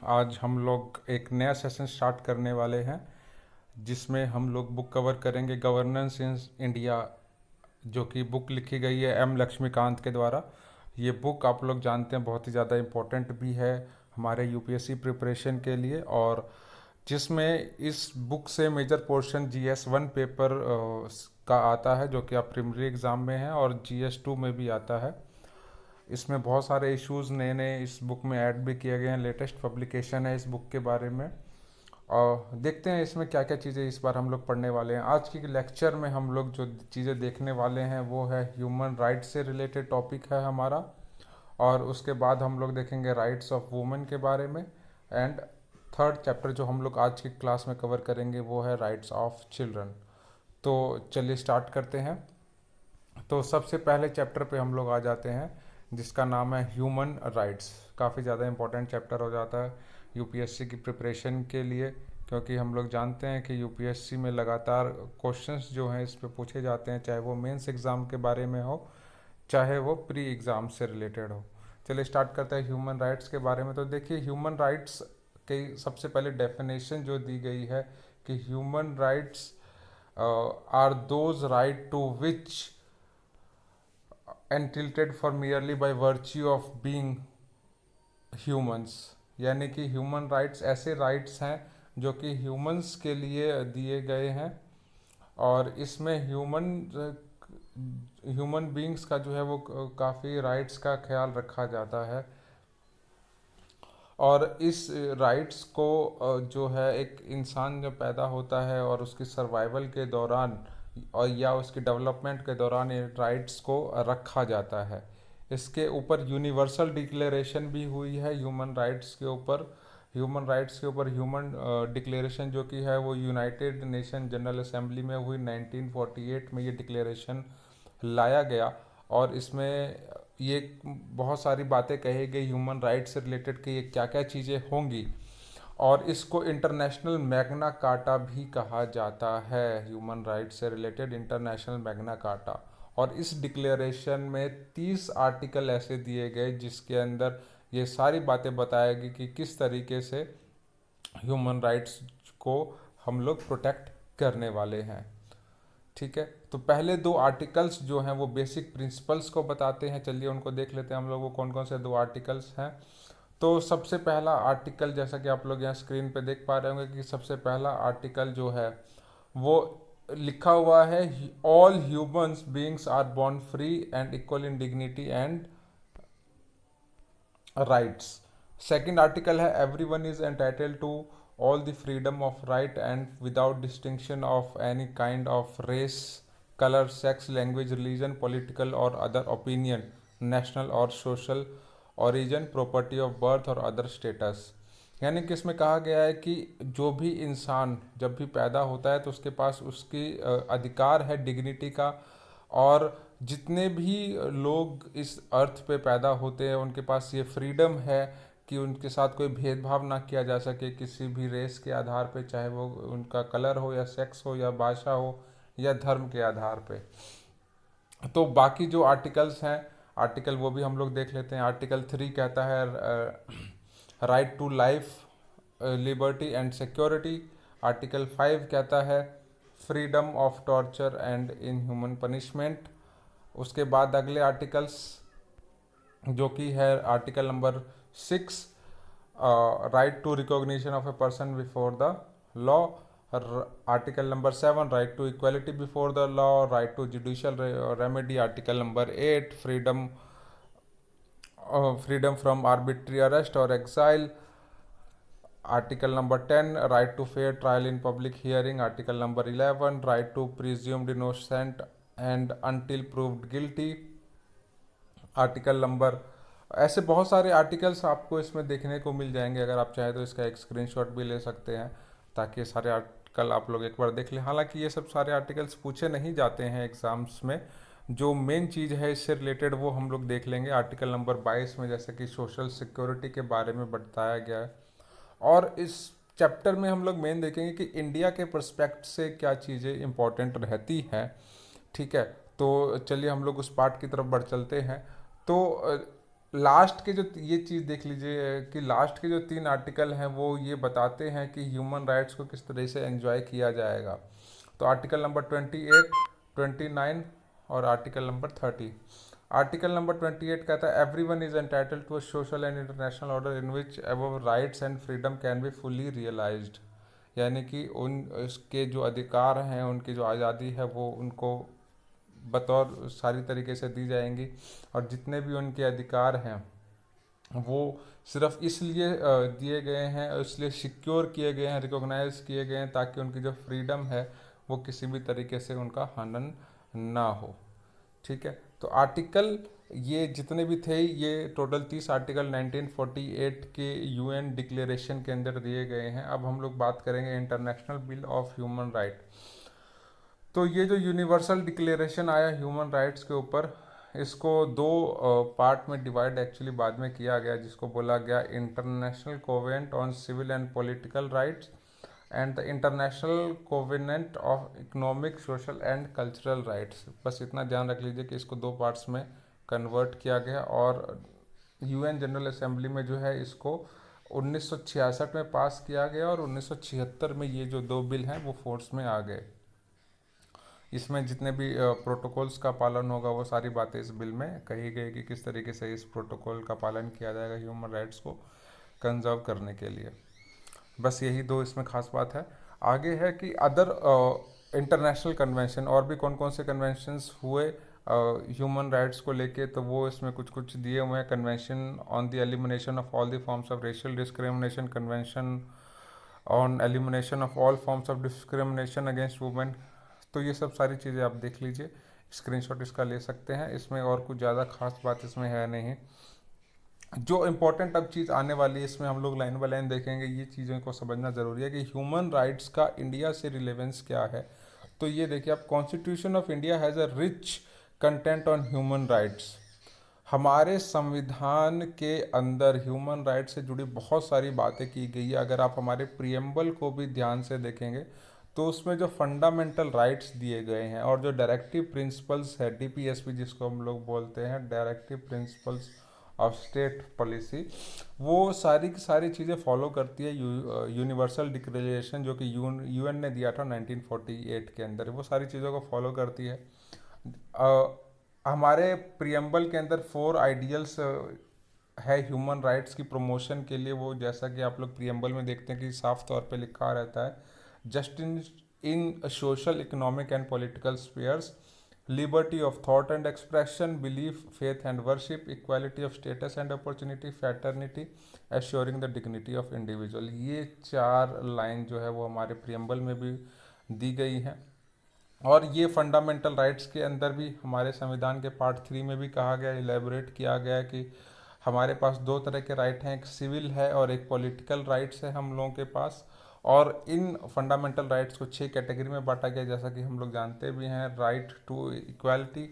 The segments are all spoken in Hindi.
आज हम लोग एक नया सेशन स्टार्ट करने वाले हैं जिसमें हम लोग बुक कवर करेंगे गवर्नेंस इन इंडिया, जो कि बुक लिखी गई है एम लक्ष्मीकांत के द्वारा। ये बुक आप लोग जानते हैं बहुत ही ज़्यादा इम्पोर्टेंट भी है हमारे यूपीएससी प्रिपरेशन के लिए, और जिसमें इस बुक से मेजर पोर्शन जीएस 1 पेपर का आता है जो कि आप प्रीलिमिनरी एग्ज़ाम में है, और जीएस 2 में भी आता है। इसमें बहुत सारे इश्यूज नए नए इस बुक में ऐड भी किए गए हैं। लेटेस्ट पब्लिकेशन है इस बुक के बारे में, और देखते हैं इसमें क्या क्या चीज़ें इस बार हम लोग पढ़ने वाले हैं। आज की लेक्चर में हम लोग जो चीज़ें देखने वाले हैं वो है ह्यूमन राइट्स से रिलेटेड टॉपिक है हमारा, और उसके बाद हम लोग देखेंगे राइट्स ऑफ वुमेन के बारे में, एंड थर्ड चैप्टर जो हम लोग आज की क्लास में कवर करेंगे वो है राइट्स ऑफ चिल्ड्रन। तो चलिए स्टार्ट करते हैं। तो सबसे पहले चैप्टर पे हम लोग आ जाते हैं जिसका नाम है ह्यूमन राइट्स। काफ़ी ज़्यादा इंपॉर्टेंट चैप्टर हो जाता है यूपीएससी की प्रिपरेशन के लिए, क्योंकि हम लोग जानते हैं कि यूपीएससी में लगातार क्वेश्चंस जो हैं इस पे पूछे जाते हैं, चाहे वो मेंस एग्ज़ाम के बारे में हो चाहे वो प्री एग्ज़ाम से रिलेटेड हो। चलिए स्टार्ट करते हैं ह्यूमन राइट्स के बारे में। तो देखिए, ह्यूमन राइट्स की सबसे पहले डेफिनेशन जो दी गई है कि human rights are those right to which entitled for merely by virtue of being humans. यानी कि ह्यूमन राइट्स ऐसे राइट्स हैं जो कि ह्यूमंस के लिए दिए गए हैं, और इसमें ह्यूमन बीइंग्स का जो है वो काफ़ी राइट्स का ख्याल रखा जाता है। और इस राइट्स को जो है एक इंसान जब पैदा होता है और उसकी सर्वाइवल के दौरान और या उसकी डेवलपमेंट के दौरान ये राइट्स को रखा जाता है। इसके ऊपर यूनिवर्सल डिक्लेरेशन भी हुई है ह्यूमन राइट्स के ऊपर। ह्यूमन डिक्लेरेशन जो कि है वो यूनाइटेड नेशन जनरल असेंबली में हुई 1948 में ये डिक्लेरेशन लाया गया, और इसमें ये बहुत सारी बातें कही गई ह्यूमन राइट्स से रिलेटेड कि ये क्या क्या चीज़ें होंगी, और इसको इंटरनेशनल मैग्ना कार्टा भी कहा जाता है। ह्यूमन राइट्स से रिलेटेड इंटरनेशनल मैग्ना कार्टा। और इस डिक्लेरेशन में 30 आर्टिकल ऐसे दिए गए जिसके अंदर ये सारी बातें बताएगी कि किस तरीके से ह्यूमन राइट्स को हम लोग प्रोटेक्ट करने वाले हैं। ठीक है, तो पहले दो आर्टिकल्स जो हैं वो बेसिक प्रिंसिपल्स को बताते हैं। चलिए उनको देख लेते हैं हम लोग, वो कौन कौन से दो आर्टिकल्स हैं। तो सबसे पहला आर्टिकल, जैसा कि आप लोग यहाँ स्क्रीन पे देख पा रहे होंगे कि सबसे पहला आर्टिकल जो है वो लिखा हुआ है, all humans beings are born free and equal in dignity and rights. Second article है, everyone is entitled to all the freedom of right and without distinction of any kind of race, color, sex, language, religion, political or other opinion, national or social origin, property of birth और other status। यानी कि इसमें कहा गया है कि जो भी इंसान जब भी पैदा होता है तो उसके पास उसकी अधिकार है डिग्निटी का, और जितने भी लोग इस अर्थ पे पैदा होते हैं उनके पास ये फ्रीडम है कि उनके साथ कोई भेदभाव ना किया जा सके किसी भी रेस के आधार पे, चाहे वो उनका कलर हो या सेक्स हो या भाषा हो या धर्म के आधार पे। तो बाकी जो आर्टिकल्स हैं, आर्टिकल वो भी हम लोग देख लेते हैं। आर्टिकल 3 कहता है right to life, liberty and security. Article 5 कहता है freedom of torture and inhuman punishment. उसके बाद अगले आर्टिकल्स जो कि है article number 6, right to recognition of a person before the law. Article number 7, right to equality before the law. Right to judicial remedy. Article number 8, freedom from arbitrary arrest और exile. Article number 10, right to fair trial in public hearing. Article number 11, right to presumed innocent and until proved guilty. Article number, ऐसे बहुत सारे आर्टिकल्स आपको इसमें देखने को मिल जाएंगे। अगर आप चाहें तो इसका एक स्क्रीनशॉट भी ले सकते हैं ताकि ये सारे आर्टिकल आप लोग एक बार देख लें। हालांकि ये सब सारे आर्टिकल्स पूछे नहीं जाते हैं एग्ज़ाम्स में, जो मेन चीज़ है इससे रिलेटेड वो हम लोग देख लेंगे। आर्टिकल नंबर 22 में जैसे कि सोशल सिक्योरिटी के बारे में बताया गया है, और इस चैप्टर में हम लोग मेन देखेंगे कि इंडिया के पर्सपेक्ट से क्या चीज़ें इंपॉर्टेंट रहती हैं। ठीक है, तो चलिए हम लोग उस पार्ट की तरफ बढ़ चलते हैं। तो लास्ट के जो ये चीज़ देख लीजिए कि लास्ट के जो 3 आर्टिकल हैं वो ये बताते हैं कि ह्यूमन राइट्स को किस तरह से एंजॉय किया जाएगा। तो आर्टिकल नंबर 28, 29 और आर्टिकल नंबर 30। आर्टिकल नंबर 28 कहता है everyone is entitled to a social and international order in which above rights and freedom can be fully realised. यानी कि उन उसके जो अधिकार हैं, उनकी जो आज़ादी है वो उनको बतौर सारी तरीके से दी जाएंगी, और जितने भी उनके अधिकार हैं वो सिर्फ इसलिए दिए गए हैं, इसलिए सिक्योर किए गए हैं, रिकॉग्नाइज किए गए हैं, ताकि उनकी जो फ्रीडम है वो किसी भी तरीके से उनका हनन ना हो। ठीक है, तो आर्टिकल ये जितने भी थे ये टोटल 30 आर्टिकल 1948 के यूएन डिक्लेरेशन के अंदर दिए गए हैं। अब हम लोग बात करेंगे international bill of human right. तो ये जो यूनिवर्सल डिक्लेरेशन आया ह्यूमन राइट्स के ऊपर, इसको दो पार्ट में डिवाइड एक्चुअली बाद में किया गया, जिसको बोला गया international covenant on civil and political rights and the international covenant of economic, social and cultural rights. बस इतना ध्यान रख लीजिए कि इसको दो पार्ट्स में कन्वर्ट किया गया, और यूएन जनरल असेंबली में जो है इसको 1966 में पास किया गया, और 1976 में ये जो दो बिल हैं वो फोर्स में आ गए। इसमें जितने भी प्रोटोकॉल्स का पालन होगा वो सारी बातें इस बिल में कही गई कि किस तरीके से इस प्रोटोकॉल का पालन किया जाएगा ह्यूमन राइट्स को कंजर्व करने के लिए। बस यही दो इसमें खास बात है। आगे है कि अदर इंटरनेशनल कन्वेंशन, और भी कौन कौन से कन्वेंशंस हुए ह्यूमन राइट्स को लेके, तो वो इसमें कुछ कुछ दिए हुए हैं। Convention on the elimination of all the forms of racial discrimination, convention on elimination of all forms of discrimination against women. तो ये सब सारी चीज़ें आप देख लीजिए, स्क्रीनशॉट इसका ले सकते हैं। इसमें और कुछ ज़्यादा खास बात इसमें है नहीं। जो इम्पोर्टेंट अब चीज़ आने वाली है इसमें हम लोग लाइन बाय लाइन देखेंगे, ये चीज़ों को समझना ज़रूरी है कि ह्यूमन राइट्स का इंडिया से रिलेवेंस क्या है। तो ये देखिए आप, constitution of India has a rich content on human rights. हमारे संविधान के अंदर ह्यूमन राइट्स से जुड़ी बहुत सारी बातें की गई है। अगर आप हमारे प्रियम्बल को भी ध्यान से देखेंगे तो उसमें जो फंडामेंटल राइट्स दिए गए हैं और जो डायरेक्टिव प्रिंसिपल्स है, डीपीएसपी जिसको हम लोग बोलते हैं, directive principles of state policy, वो सारी की सारी चीज़ें फॉलो करती है यूनिवर्सल डिक्लेरेशन जो कि यूएन ने दिया था 1948 के अंदर, वो सारी चीज़ों को फॉलो करती है। हमारे प्रियम्बल के अंदर 4 आइडियल्स है ह्यूमन राइट्स की प्रमोशन के लिए। वो जैसा कि आप लोग प्रियम्बल में देखते हैं कि साफ तौर पे लिखा रहता है, just in social, economic and political spheres, liberty of thought and expression, belief, faith and worship, equality of status and opportunity, fraternity, assuring the dignity of individual. ये 4 लाइन जो है वो हमारे प्रियम्बल में भी दी गई हैं। और ये फंडामेंटल राइट्स के अंदर भी हमारे संविधान के पार्ट 3 में भी कहा गया, इलेबोरेट किया गया है कि हमारे पास 2 तरह के राइट हैं, एक सिविल है और एक पॉलिटिकल राइट्स है हम लोगों के पास। और इन फंडामेंटल राइट्स को 6 कैटेगरी में बांटा गया, जैसा कि हम लोग जानते भी हैं। Right to equality,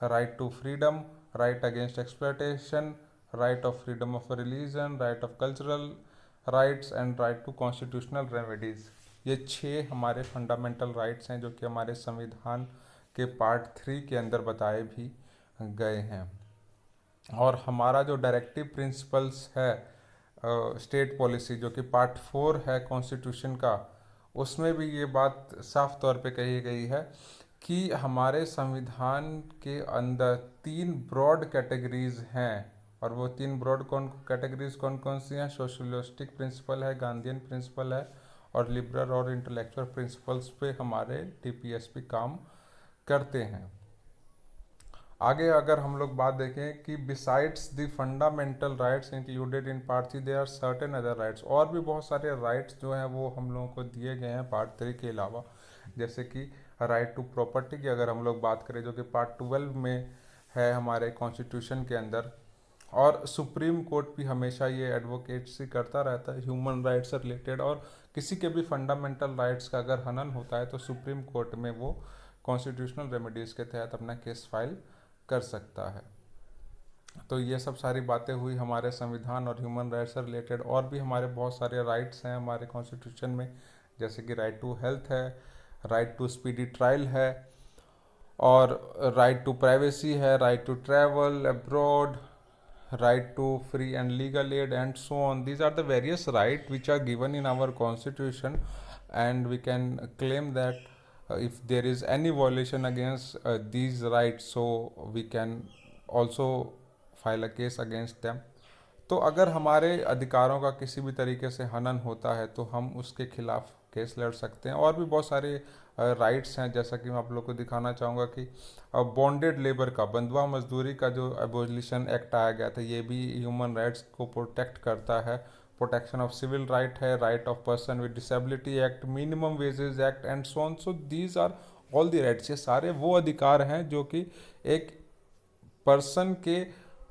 right to freedom, right against exploitation, right of freedom of religion, right of cultural rights and right to constitutional remedies. ये 6 हमारे फंडामेंटल राइट्स हैं जो कि हमारे संविधान के पार्ट 3 के अंदर बताए भी गए हैं। और हमारा जो डायरेक्टिव प्रिंसिपल्स है स्टेट पॉलिसी जो कि पार्ट 4 है कॉन्स्टिट्यूशन का, उसमें भी ये बात साफ तौर पे कही गई है कि हमारे संविधान के अंदर 3 ब्रॉड कैटेगरीज हैं। और वो 3 ब्रॉड कैटेगरीज कौन कौन सी हैं? सोशलिस्टिक प्रिंसिपल है, गांधीयन प्रिंसिपल है, और लिबरल और इंटेलेक्चुअल प्रिंसिपल्स पे हमारे टीपीएसपी काम करते हैं। आगे अगर हम लोग बात देखें कि besides the fundamental rights included in part 3 there are certain other rights, और भी बहुत सारे राइट्स जो हैं वो हम लोगों को दिए गए हैं पार्ट 3 के अलावा। जैसे कि राइट टू प्रॉपर्टी की अगर हम लोग बात करें जो कि पार्ट 12 में है हमारे कॉन्स्टिट्यूशन के अंदर। और सुप्रीम कोर्ट भी हमेशा ये एडवोकेट्सी करता रहता है ह्यूमन राइट्स से रिलेटेड, और किसी के भी फंडामेंटल राइट्स का अगर हनन होता है तो सुप्रीम कोर्ट में वो कॉन्स्टिट्यूशनल रेमेडीज़ के तहत अपना केस फाइल कर सकता है। तो ये सब सारी बातें हुई हमारे संविधान और ह्यूमन राइट्स से रिलेटेड। और भी हमारे बहुत सारे राइट्स हैं हमारे कॉन्स्टिट्यूशन में, जैसे कि राइट टू हेल्थ है, राइट टू स्पीडी ट्रायल है, और राइट टू प्राइवेसी है, right to travel abroad, right to free and legal aid, and so on. These are the various rights which are given in our constitution, and we can claim that if there is any violation against these rights, so we can also file a case against them. तो अगर हमारे अधिकारों का किसी भी तरीके से हनन होता है तो हम उसके खिलाफ केस लड़ सकते हैं। और भी बहुत सारे राइट्स हैं, जैसा कि मैं आप लोग को दिखाना चाहूँगा कि बॉन्डेड लेबर का, बंधुआ मजदूरी का जो एबोलिशन एक्ट आया गया था, ये भी ह्यूमन राइट्स को प्रोटेक्ट करता है। प्रोटेक्शन ऑफ सिविल राइट है, right of person with disability act, minimum wages act and so on. So these are all the rights. ये सारे वो अधिकार हैं जो कि एक पर्सन के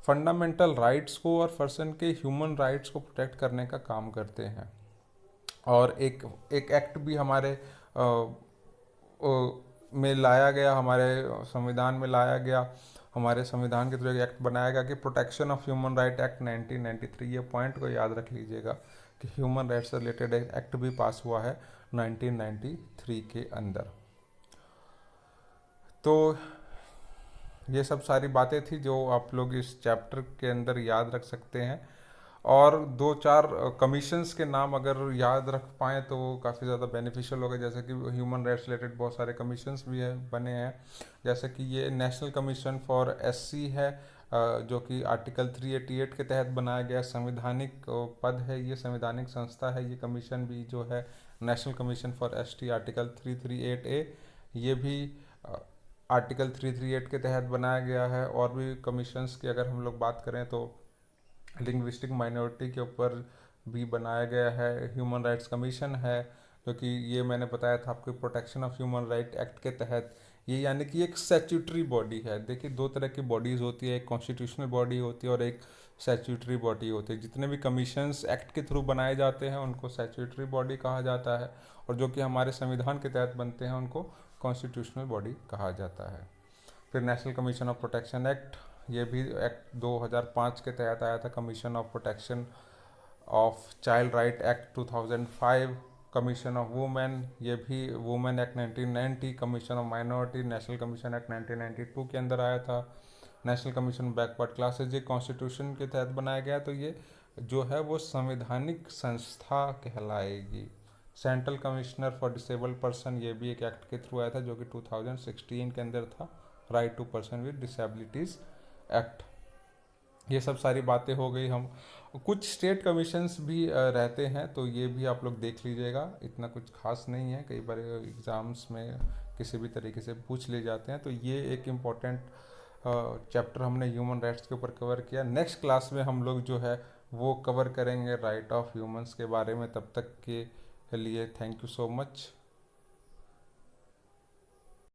फंडामेंटल राइट्स को और पर्सन के ह्यूमन राइट्स को प्रोटेक्ट करने का काम करते हैं। और एक एक एक्ट भी हमारे में लाया गया, हमारे संविधान में लाया गया, हमारे संविधान के थ्रू एक एक्ट बनाया गया कि protection of human right act 1993। ये पॉइंट को याद रख लीजिएगा कि ह्यूमन राइट्स से रिलेटेड एक एक्ट भी पास हुआ है 1993 के अंदर। तो ये सब सारी बातें थी जो आप लोग इस चैप्टर के अंदर याद रख सकते हैं। और दो चार कमीशंस के नाम अगर याद रख पाएँ तो वो काफ़ी ज़्यादा बेनिफिशियल होगा। जैसे कि ह्यूमन राइट्स रिलेटेड बहुत सारे कमीशंस भी है बने हैं, जैसे कि ये नेशनल कमीशन फॉर एससी है, जो कि आर्टिकल 388 के तहत बनाया गया संवैधानिक पद है, ये संवैधानिक संस्था है। ये कमीशन भी जो है national commission for ST article 338A, ये भी आर्टिकल 338 के तहत बनाया गया है। और भी कमीशंस की अगर हम लोग बात करें तो लिंग्विस्टिक माइनॉरिटी के ऊपर भी बनाया गया है ह्यूमन राइट्स कमीशन है, जो कि ये मैंने बताया था आपको protection of human right act के तहत। ये यानी कि एक स्टैट्यूटरी बॉडी है। देखिए दो तरह की बॉडीज़ होती है, एक कॉन्स्टिट्यूशनल बॉडी होती है और एक स्टैट्यूटरी बॉडी होती है। जितने भी कमीशंस एक्ट के थ्रू बनाए जाते हैं उनको स्टैट्यूटरी बॉडी कहा जाता है, और जो कि हमारे संविधान के तहत बनते हैं उनको कॉन्स्टिट्यूशनल बॉडी कहा जाता है। फिर national commission of protection act, ये भी एक्ट 2005 के तहत आया था। Commission of protection of child right act 2005, commission of women, ये भी women act 1990, commission of minority national commission act 1992 के अंदर आया था। नेशनल कमीशन बैकवर्ड क्लासेज, ये कॉन्स्टिट्यूशन के तहत बनाया गया, तो ये जो है वो संवैधानिक संस्था कहलाएगी। Central commissioner for disabled person, ये भी एक एक्ट के थ्रू आया था जो कि 2016 के अंदर था, right to person with disabilities act. ये सब सारी बातें हो गई। हम कुछ स्टेट कमीशंस भी रहते हैं, तो ये भी आप लोग देख लीजिएगा, इतना कुछ खास नहीं है, कई बार एग्ज़ाम्स में किसी भी तरीके से पूछ ले जाते हैं। तो ये एक इम्पॉर्टेंट चैप्टर हमने ह्यूमन राइट्स के ऊपर कवर किया। नेक्स्ट क्लास में हम लोग जो है वो कवर करेंगे राइट ऑफ ह्यूमंस के बारे में। तब तक के लिए थैंक यू सो मच।